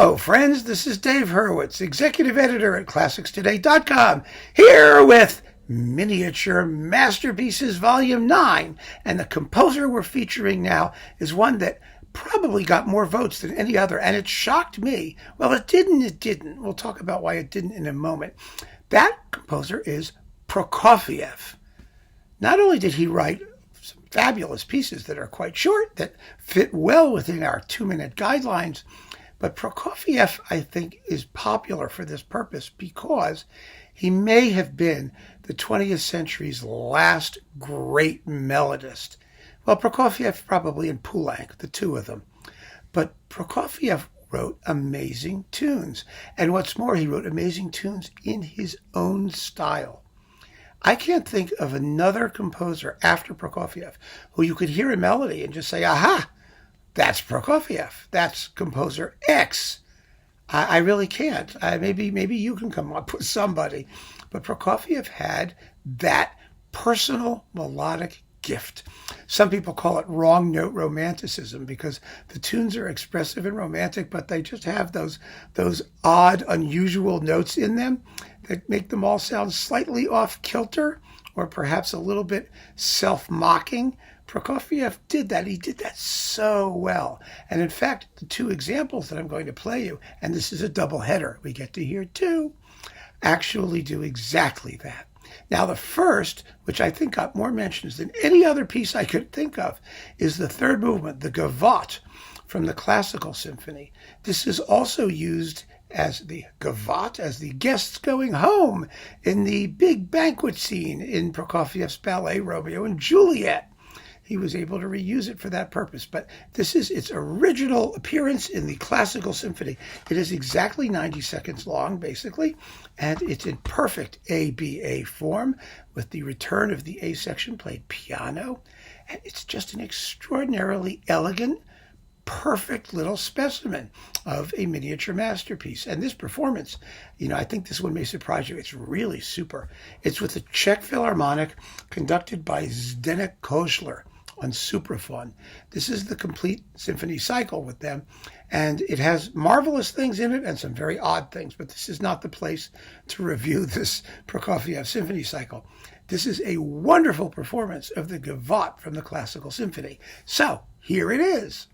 Hello, friends. This is Dave Hurwitz, executive editor at ClassicsToday.com, here with Miniature Masterpieces Volume 9. And the composer we're featuring now is one that probably got more votes than any other, and it shocked me. Well, it didn't. We'll talk about why it didn't in a moment. That composer is Prokofiev. Not only did he write some fabulous pieces that are quite short, that fit well within our 2-minute guidelines, but Prokofiev, I think, is popular for this purpose because he may have been the 20th century's last great melodist. Well, Prokofiev probably and Poulenc, the two of them. But Prokofiev wrote amazing tunes. And what's more, he wrote amazing tunes in his own style. I can't think of another composer after Prokofiev who you could hear a melody and just say, aha, that's Prokofiev. That's composer X. I really can't. Maybe you can come up with somebody. But Prokofiev had that personal melodic gift. Some people call it wrong note romanticism because the tunes are expressive and romantic, but they just have those odd, unusual notes in them that make them all sound slightly off kilter or perhaps a little bit self-mocking. Prokofiev did that. He did that so well. And in fact, the two examples that I'm going to play you, and this is a double header, we get to hear two, actually do exactly that. Now, the first, which I think got more mentions than any other piece I could think of, is the third movement, the Gavotte from the classical symphony. This is also used as the Gavotte, as the guests going home in the big banquet scene in Prokofiev's ballet Romeo and Juliet. He was able to reuse it for that purpose. But this is its original appearance in the classical symphony. It is exactly 90 seconds long, basically, and it's in perfect ABA form with the return of the A section played piano. And it's just an extraordinarily elegant, perfect little specimen of a miniature masterpiece. And this performance, I think this one may surprise you. It's really super. It's with the Czech Philharmonic conducted by Zdeněk Kožler on Supraphon. This is the complete symphony cycle with them, and it has marvelous things in it and some very odd things, but this is not the place to review this Prokofiev symphony cycle. This is a wonderful performance of the Gavotte from the classical symphony. So, here it is.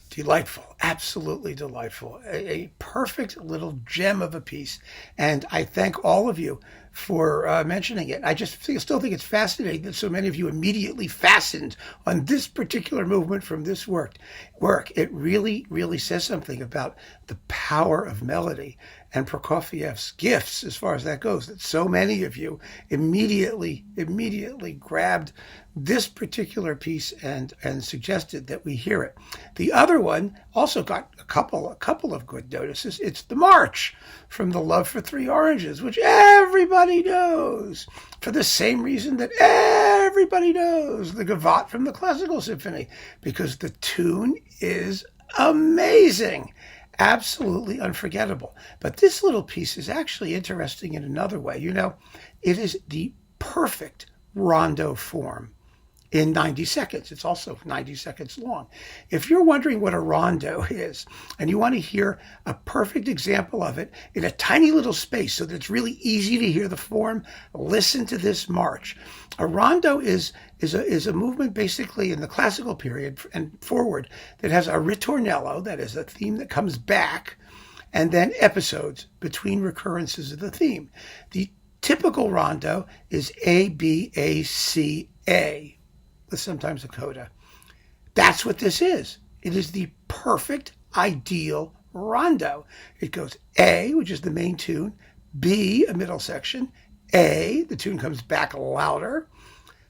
Delightful, absolutely delightful. A perfect little gem of a piece. And I thank all of you for mentioning it. I just still think it's fascinating that so many of you immediately fastened on this particular movement from this work. It really, really says something about the power of melody and Prokofiev's gifts as far as that goes, that so many of you immediately grabbed this particular piece and suggested that we hear it. The other one also got a couple of good notices. It's the March from The Love for Three Oranges, which everybody knows, for the same reason that everybody knows the Gavotte from the Classical Symphony, because the tune is amazing. Absolutely unforgettable. But this little piece is actually interesting in another way. It is the perfect rondo form in 90 seconds. It's also 90 seconds long. If you're wondering what a rondo is and you want to hear a perfect example of it in a tiny little space so that it's really easy to hear the form, listen to this march. A rondo is a movement basically in the classical period and forward that has a ritornello, that is a theme that comes back, and then episodes between recurrences of the theme. The typical rondo is A, B, A, C, A, with sometimes a coda. That's what this is. It is the perfect, ideal rondo. It goes A, which is the main tune, B, a middle section, A, the tune comes back louder,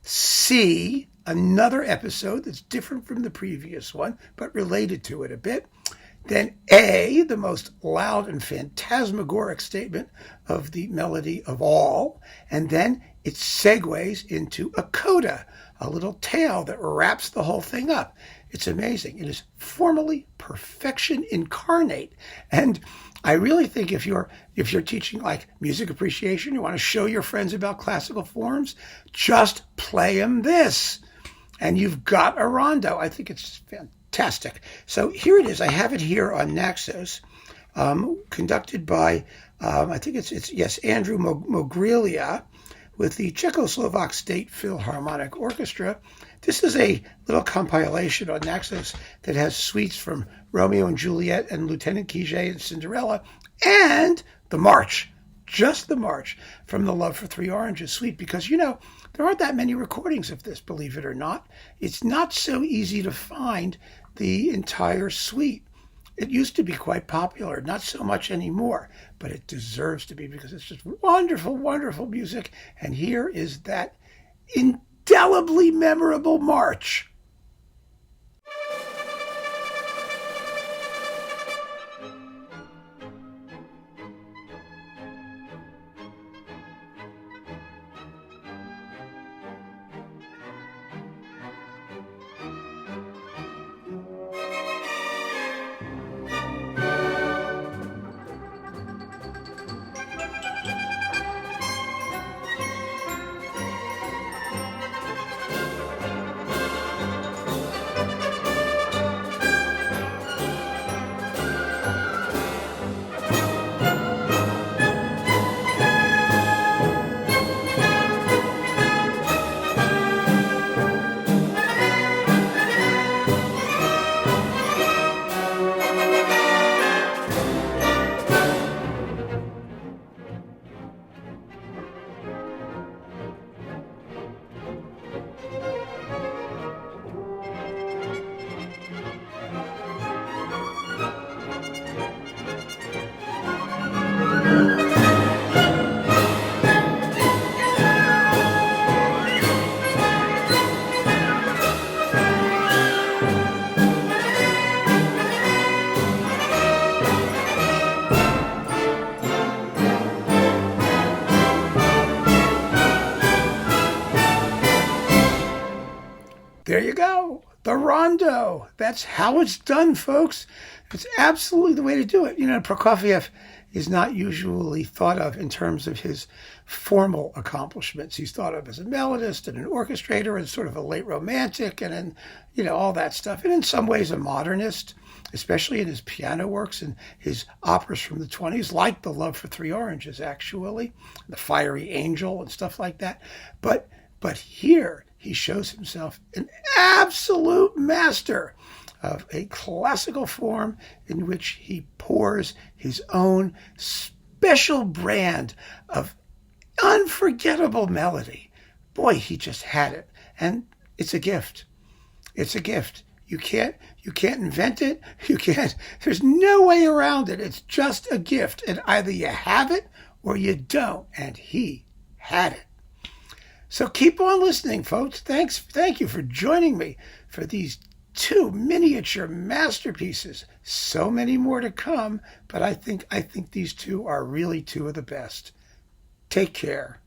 C, another episode that's different from the previous one, but related to it a bit, then A, the most loud and phantasmagoric statement of the melody of all, and then it segues into a coda, a little tail that wraps the whole thing up. It's amazing. It is formally perfection incarnate. And I really think if you're teaching like music appreciation, you want to show your friends about classical forms, just play them this, and you've got a rondo. I think it's fantastic. So here it is. I have it here on Naxos, conducted by I think it's Andrew Mogrilia, with the Czechoslovak State Philharmonic Orchestra. This is a little compilation on Naxos that has suites from Romeo and Juliet and Lieutenant Quiget and Cinderella, and the march, just the march from the Love for Three Oranges suite, because, there aren't that many recordings of this, believe it or not. It's not so easy to find the entire suite. It used to be quite popular, not so much anymore, but it deserves to be because it's just wonderful, wonderful music. And here is that indelibly memorable march. There you go. The rondo. That's how it's done, folks. It's absolutely the way to do it. Prokofiev is not usually thought of in terms of his formal accomplishments. He's thought of as a melodist and an orchestrator and sort of a late romantic and all that stuff. And in some ways a modernist, especially in his piano works and his operas from the 20s, like The Love for Three Oranges, actually, The Fiery Angel and stuff like that. But here he shows himself an absolute master of a classical form in which he pours his own special brand of unforgettable melody. Boy, he just had it. And it's a gift. It's a gift. You can't invent it. There's no way around it. It's just a gift. And either you have it or you don't. And he had it. So keep on listening, folks. Thank you for joining me for these two miniature masterpieces. So many more to come, but I think these two are really two of the best. Take care.